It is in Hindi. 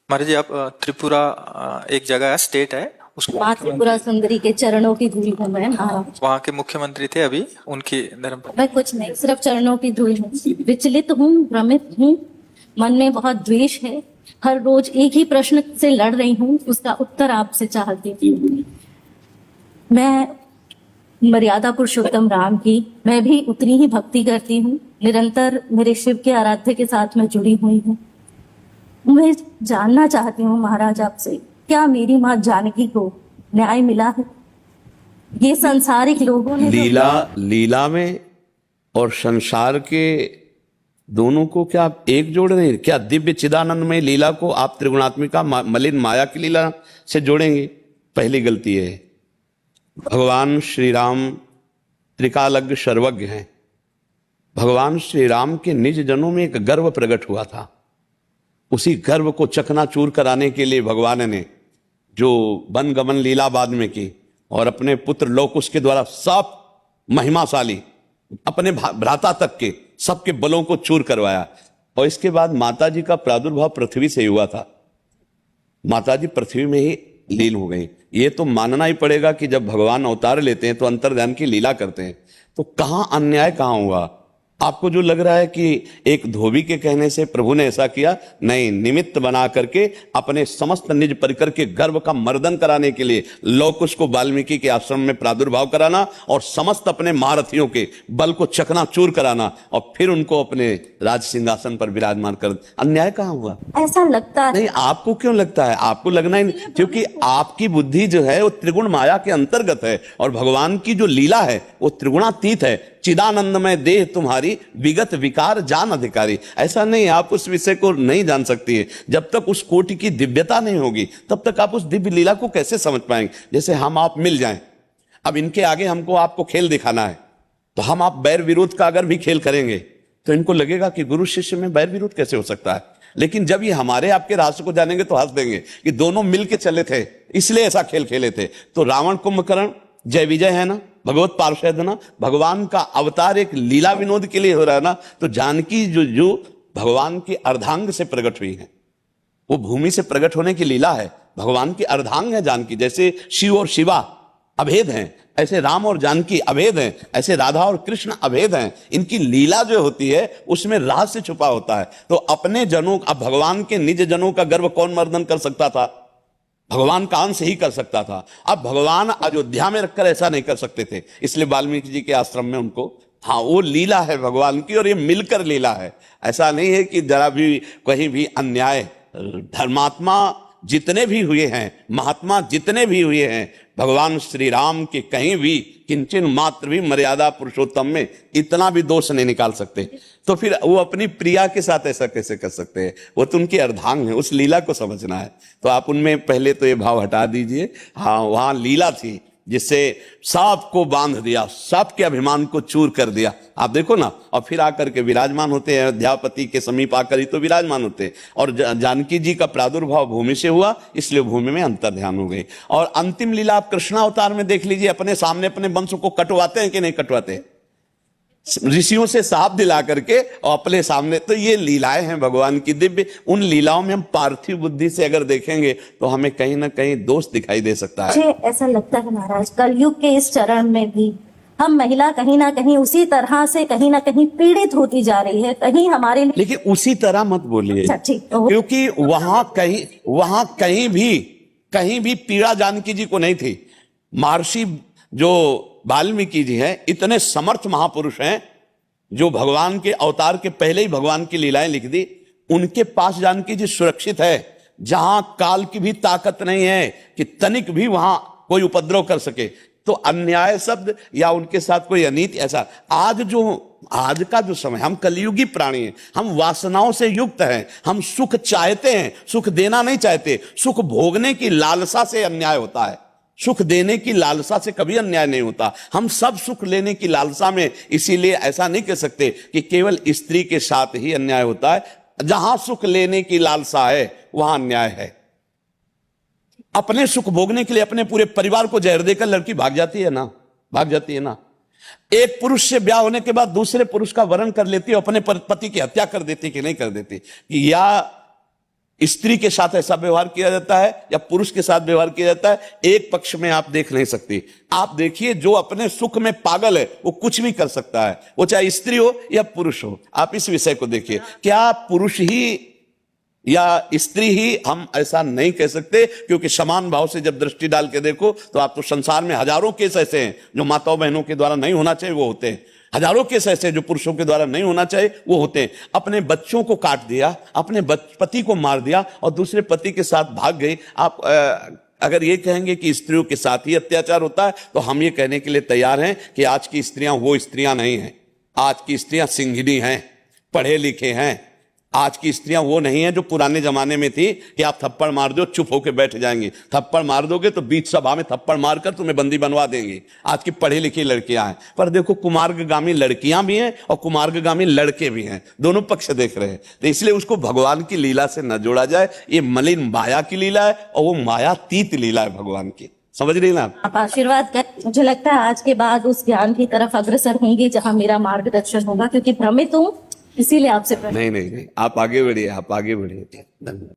महाराज जी, आप त्रिपुरा एक जगह है, स्टेट है उसको माँ त्रिपुरा सुंदरी के चरणों की धूल हूँ मैं। हाँ, वहाँ के मुख्यमंत्री थे अभी, उनकी धर्म। मैं कुछ नहीं, सिर्फ चरणों की धूल हूँ। विचलित हूँ, भ्रमित हूँ, मन में बहुत द्वेष है। हर रोज एक ही प्रश्न से लड़ रही हूँ, उसका उत्तर आपसे चाहती हूँ। मैं मर्यादा पुरुषोत्तम राम की मैं भी उतनी ही भक्ति करती हूँ। निरंतर मेरे शिव के आराध्य के साथ मैं जुड़ी हुई हूँ। मैं जानना चाहती हूँ महाराज आपसे, क्या मेरी माँ जानकी को न्याय मिला है? ये संसारिक लोगों ने लीला लीला में और संसार के दोनों को क्या आप एक जोड़ रहे हैं? क्या दिव्य चिदानंद में लीला को आप त्रिगुणात्मिका मलिन माया की लीला से जोड़ेंगे? पहली गलती है। भगवान श्री राम त्रिकालज्ञ सर्वज्ञ हैं। भगवान श्री राम के निज जनों में एक गर्व प्रकट हुआ था। उसी गर्व को चकनाचूर कराने के लिए भगवान ने जो वन गमन लीला बाद में की और अपने पुत्र लोकुश के द्वारा सब महिमाशाली अपने भ्राता तक के सबके बलों को चूर करवाया। और इसके बाद माता जी का प्रादुर्भाव पृथ्वी से हुआ था। माता जी पृथ्वी में ही लीन हो गई। ये तो मानना ही पड़ेगा कि जब भगवान अवतार लेते हैं तो अंतर्ध्यान की लीला करते हैं, तो कहां अन्याय कहां हुआ? आपको जो लग रहा है कि एक धोबी के कहने से प्रभु ने ऐसा किया, नहीं, निमित्त बना करके अपने समस्त निज परिकर के गर्व का मर्दन कराने के लिए लौकुश को वाल्मीकि के आश्रम में प्रादुर्भाव कराना और समस्त अपने महारथियों के बल को चकनाचूर कराना और फिर उनको अपने राज सिंहासन पर विराजमान कर, अन्याय कहां हुआ? ऐसा लगता है। नहीं, आपको क्यों लगता है? आपको लगना ही नहीं, क्योंकि आपकी बुद्धि जो है वो त्रिगुण माया के अंतर्गत है और भगवान की जो लीला है वो त्रिगुणातीत है। चिदानंद में देह तुम्हारी विगत विकार जान अधिकारी। ऐसा नहीं, आप उस विषय को नहीं जान सकती है। जब तक उस कोटि की दिव्यता नहीं होगी तब तक आप उस दिव्य लीला को कैसे समझ पाएंगे? जैसे हम आप मिल जाएं, अब इनके आगे हमको आपको खेल दिखाना है, तो हम आप बैर विरोध का अगर भी खेल करेंगे तो इनको लगेगा कि गुरु शिष्य में बैर विरोध कैसे हो सकता है। लेकिन जब ये हमारे आपके रास्ते को जानेंगे तो हंस देंगे कि दोनों मिलके चले थे, इसलिए ऐसा खेल खेले थे। तो रावण कुंभकर्ण जय विजय है ना, भगवत पार्षद है ना, भगवान का अवतार एक लीला विनोद के लिए हो रहा है ना। तो जानकी जो भगवान के अर्धांग से प्रकट हुई है, वो भूमि से प्रकट होने की लीला है। भगवान की अर्धांग है जानकी। जैसे शिव और शिवा अभेद हैं, ऐसे राम और जानकी अभेद हैं, ऐसे राधा और कृष्ण अभेद हैं। इनकी लीला जो होती है उसमें रहस्य छुपा होता है। तो अपने जनों, अब भगवान के निज जनों का गर्व कौन मर्दन कर सकता था? भगवान का अंश ही कर सकता था। अब भगवान अयोध्या में रखकर ऐसा नहीं कर सकते थे, इसलिए वाल्मीकि जी के आश्रम में उनको, हाँ, वो लीला है भगवान की और ये मिलकर लीला है। ऐसा नहीं है कि जरा भी कहीं भी अन्याय। धर्मात्मा जितने भी हुए हैं, महात्मा जितने भी हुए हैं, भगवान श्री राम के कहीं भी किंचन मात्र भी मर्यादा पुरुषोत्तम में इतना भी दोष नहीं निकाल सकते। तो फिर वो अपनी प्रिया के साथ ऐसा कैसे कर सकते हैं? वो तो उनकी अर्धांग है, उस लीला को समझना है। तो आप उनमें पहले तो ये भाव हटा दीजिए। हाँ, वहां लीला थी जिससे सबको बांध दिया, सबके अभिमान को चूर कर दिया। आप देखो ना, और फिर आकर के विराजमान होते हैं अयोध्यापति के समीप आकर ही तो विराजमान होते हैं। और जानकी जी का प्रादुर्भाव भूमि से हुआ, इसलिए भूमि में अंतर्ध्यान हो गई। और अंतिम लीला आप कृष्णावतार में देख लीजिए, अपने सामने अपने वंश को कटवाते हैं कि नहीं कटवाते? ऋषियों से साफ दिला करके और अपने सामने। तो ये लीलाएं हैं भगवान की दिव्य। उन लीलाओं में हम पार्थिव बुद्धि से अगर देखेंगे तो हमें कहीं ना कहीं दोष दिखाई दे सकता है। मुझे ऐसा लगता है महाराज, कलयुग के इस चरण में भी हम महिला कहीं ना कहीं उसी तरह से कहीं ना कहीं पीड़ित होती जा रही है। कहीं हमारे, लेकिन उसी तरह मत बोलिए, अच्छा ठीक, क्योंकि वहां कहीं भी पीड़ा जानकी जी को नहीं थी। महर्षि जो वाल्मीकि जी हैं, इतने समर्थ महापुरुष हैं जो भगवान के अवतार के पहले ही भगवान की लीलाएं लिख दी। उनके पास जानकी जी सुरक्षित है, जहां काल की भी ताकत नहीं है कि तनिक भी वहां कोई उपद्रव कर सके। तो अन्याय शब्द या उनके साथ कोई अनीति, ऐसा आज का जो समय, हम कलयुगी प्राणी हैं, हम वासनाओं से युक्त हैं, हम सुख चाहते हैं, सुख देना नहीं चाहते। सुख भोगने की लालसा से अन्याय होता है, सुख देने की लालसा से कभी अन्याय नहीं होता। हम सब सुख लेने की लालसा में, इसीलिए ऐसा नहीं कह सकते कि केवल स्त्री के साथ ही अन्याय होता है। जहां सुख लेने की लालसा है वहां अन्याय है। अपने सुख भोगने के लिए अपने पूरे परिवार को जहर देकर लड़की भाग जाती है ना। एक पुरुष से ब्याह होने के बाद दूसरे पुरुष का वरण कर लेती है, अपने पति की हत्या कर देती कि नहीं कर देती? या स्त्री के साथ ऐसा व्यवहार किया जाता है या पुरुष के साथ व्यवहार किया जाता है, एक पक्ष में आप देख नहीं सकती। आप देखिए, जो अपने सुख में पागल है वो कुछ भी कर सकता है, वो चाहे स्त्री हो या पुरुष हो। आप इस विषय को देखिए, क्या पुरुष ही या स्त्री ही, हम ऐसा नहीं कह सकते, क्योंकि समान भाव से जब दृष्टि डाल के देखो तो आप तो संसार में हजारों केस ऐसे हैं जो माताओं बहनों के द्वारा नहीं होना चाहिए वो होते हैं, हजारों केस ऐसे जो पुरुषों के द्वारा नहीं होना चाहिए वो होते हैं। अपने बच्चों को काट दिया, अपने पति को मार दिया और दूसरे पति के साथ भाग गई। आप अगर ये कहेंगे कि स्त्रियों के साथ ही अत्याचार होता है तो हम ये कहने के लिए तैयार हैं कि आज की स्त्रियां वो स्त्रियां नहीं हैं। आज की स्त्रियां सिंघिनी हैं, पढ़े लिखे हैं। आज की स्त्रियां वो नहीं है जो पुराने जमाने में थी कि आप थप्पड़ मार दो चुप होकर बैठ जाएंगी, थप्पड़ मार दोगे तो बीच सभा में थप्पड़ मारकर तुम्हें बंदी बनवा देंगी। आज की पढ़ी लिखी लड़कियां हैं, पर देखो कुमार्गगामी लड़कियां भी हैं और कुमार्गगामी लड़के भी हैं, दोनों पक्ष देख रहे हैं। तो इसलिए उसको भगवान की लीला से न जोड़ा जाए। ये मलिन माया की लीला है और वो मायातीत लीला है भगवान की। समझ रही ना आप आशीर्वाद कर। मुझे लगता है आज के बाद उस ज्ञान की तरफ अग्रसर होंगे जहां मेरा मार्गदर्शन होगा, क्योंकि भ्रमित हूँ, इसीलिए आपसे नहीं, आप आगे बढ़िए, आप आगे बढ़िए। धन्यवाद।